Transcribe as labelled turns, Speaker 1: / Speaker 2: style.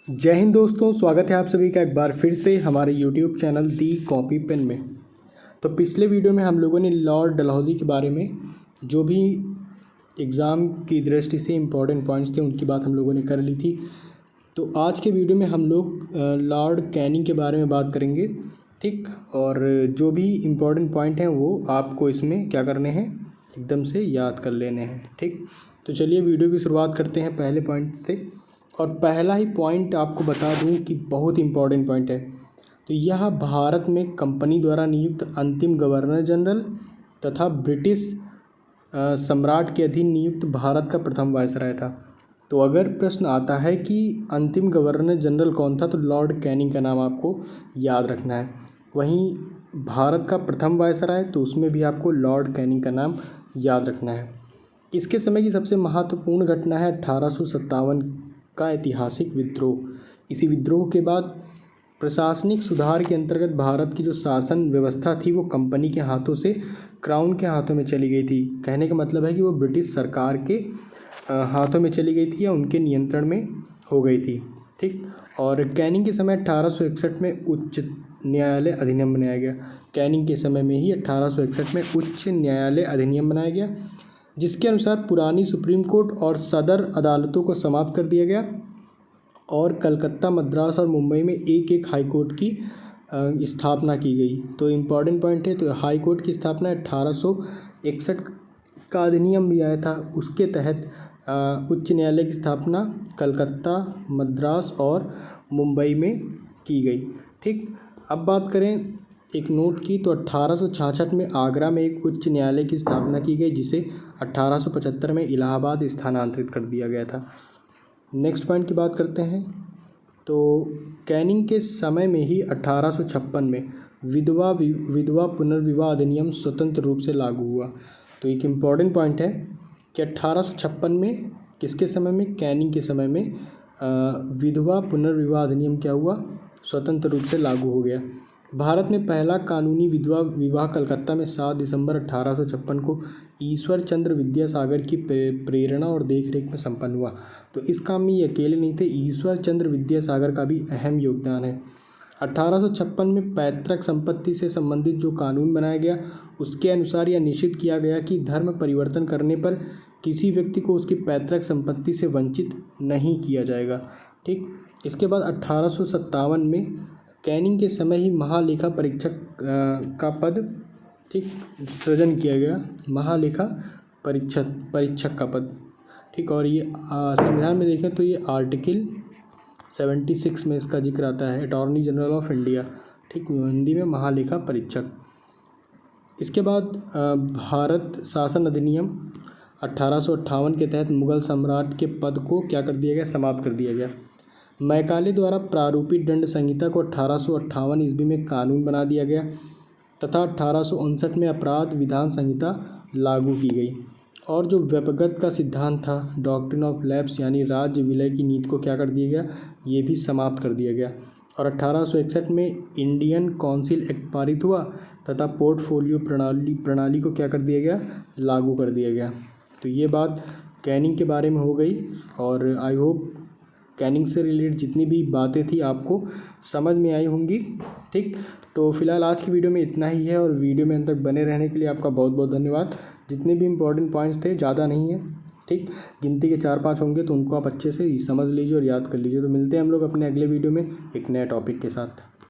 Speaker 1: जय हिंद दोस्तों, स्वागत है आप सभी का एक बार फिर से हमारे YouTube चैनल दी कॉपी पेन में। तो पिछले वीडियो में हम लोगों ने लॉर्ड डलहौजी के बारे में जो भी एग्ज़ाम की दृष्टि से इम्पोर्टेंट पॉइंट्स थे उनकी बात हम लोगों ने कर ली थी। तो आज के वीडियो में हम लोग लॉर्ड कैनिंग के बारे में बात करेंगे, ठीक। और जो भी इम्पोर्टेंट पॉइंट हैं वो आपको इसमें क्या करने हैं, एकदम से याद कर लेने हैं, ठीक। तो चलिए वीडियो की शुरुआत करते हैं पहले पॉइंट से। और पहला ही पॉइंट आपको बता दूं कि बहुत इम्पॉर्टेंट पॉइंट है। तो यह भारत में कंपनी द्वारा नियुक्त अंतिम गवर्नर जनरल तथा ब्रिटिश सम्राट के अधीन नियुक्त भारत का प्रथम वायसराय था। तो अगर प्रश्न आता है कि अंतिम गवर्नर जनरल कौन था, तो लॉर्ड कैनिंग का नाम आपको याद रखना है। वहीं भारत का प्रथम वायसराय, तो उसमें भी आपको लॉर्ड कैनिंग का नाम याद रखना है। इसके समय की सबसे महत्वपूर्ण घटना है 1857 का ऐतिहासिक विद्रोह। इसी विद्रोह के बाद प्रशासनिक सुधार के अंतर्गत भारत की जो शासन व्यवस्था थी वो कंपनी के हाथों से क्राउन के हाथों में चली गई थी। कहने का मतलब है कि वो ब्रिटिश सरकार के हाथों में चली गई थी या उनके नियंत्रण में हो गई थी, ठीक। और कैनिंग के समय 1861 में उच्च न्यायालय अधिनियम बनाया गया। कैनिंग के समय में ही 1861 में उच्च न्यायालय अधिनियम बनाया गया, जिसके अनुसार पुरानी सुप्रीम कोर्ट और सदर अदालतों को समाप्त कर दिया गया और कलकत्ता, मद्रास और मुंबई में एक एक हाई कोर्ट की स्थापना की गई। तो इम्पॉर्टेंट पॉइंट है, तो हाई कोर्ट की स्थापना 1861 का अधिनियम भी आया था, उसके तहत उच्च न्यायालय की स्थापना कलकत्ता, मद्रास और मुंबई में की गई, ठीक। अब बात करें एक नोट की, तो 1866 में आगरा में एक उच्च न्यायालय की स्थापना की गई, जिसे 1875 में इलाहाबाद स्थानांतरित कर दिया गया था। नेक्स्ट पॉइंट की बात करते हैं। तो कैनिंग के समय में ही 1856 में विधवा पुनर्विवाह अधिनियम स्वतंत्र रूप से लागू हुआ। तो एक इम्पॉर्टेंट पॉइंट है कि 1856 में किसके समय में, कैनिंग के समय में विधवा पुनर्विवाह अधिनियम क्या हुआ, स्वतंत्र रूप से लागू हो गया। भारत में पहला कानूनी विधवा विवाह कलकत्ता में 7 दिसंबर 1856 को ईश्वर चंद्र विद्यासागर की प्रेरणा और देखरेख में संपन्न हुआ। तो इस काम में ये अकेले नहीं थे, ईश्वर चंद्र विद्यासागर का भी अहम योगदान है। 1856 में पैतृक संपत्ति से संबंधित जो कानून बनाया गया, उसके अनुसार यह निश्चित किया गया कि धर्म परिवर्तन करने पर किसी व्यक्ति को उसकी पैतृक संपत्ति से वंचित नहीं किया जाएगा, ठीक। इसके बाद 1857 में कैनिंग के समय ही महालेखा परीक्षक का पद, ठीक, सृजन किया गया, महालेखा परीक्षक का पद, ठीक। और ये संविधान में देखें तो ये आर्टिकल 76 में इसका जिक्र आता है, अटॉर्नी जनरल ऑफ इंडिया, ठीक, हिंदी में महालेखा परीक्षक। इसके बाद भारत शासन अधिनियम 1858 के तहत मुगल सम्राट के पद को क्या कर दिया गया, समाप्त कर दिया गया। मैकाले द्वारा प्रारूपित दंड संहिता को 1858 ईस्वी में कानून बना दिया गया तथा 1859 में अपराध विधान संहिता लागू की गई। और जो व्यपगत का सिद्धांत था, डॉक्ट्रिन ऑफ लैप्स यानी राज्य विलय की नीति को क्या कर दिया गया, ये भी समाप्त कर दिया गया। और 1861 में इंडियन काउंसिल एक्ट पारित हुआ तथा पोर्टफोलियो प्रणाली को क्या कर दिया गया, लागू कर दिया गया। तो ये बात कैनिंग के बारे में हो गई। और आई होप कैनिंग से रिलेटेड जितनी भी बातें थी आपको समझ में आई होंगी, ठीक। तो फिलहाल आज की वीडियो में इतना ही है और वीडियो में अंत तक बने रहने के लिए आपका बहुत बहुत धन्यवाद। जितने भी इंपॉर्टेंट पॉइंट्स थे, ज़्यादा नहीं है, ठीक, गिनती के 4-5 होंगे, तो उनको आप अच्छे से समझ लीजिए और याद कर लीजिए। तो मिलते हैं हम लोग अपने अगले वीडियो में एक नए टॉपिक के साथ।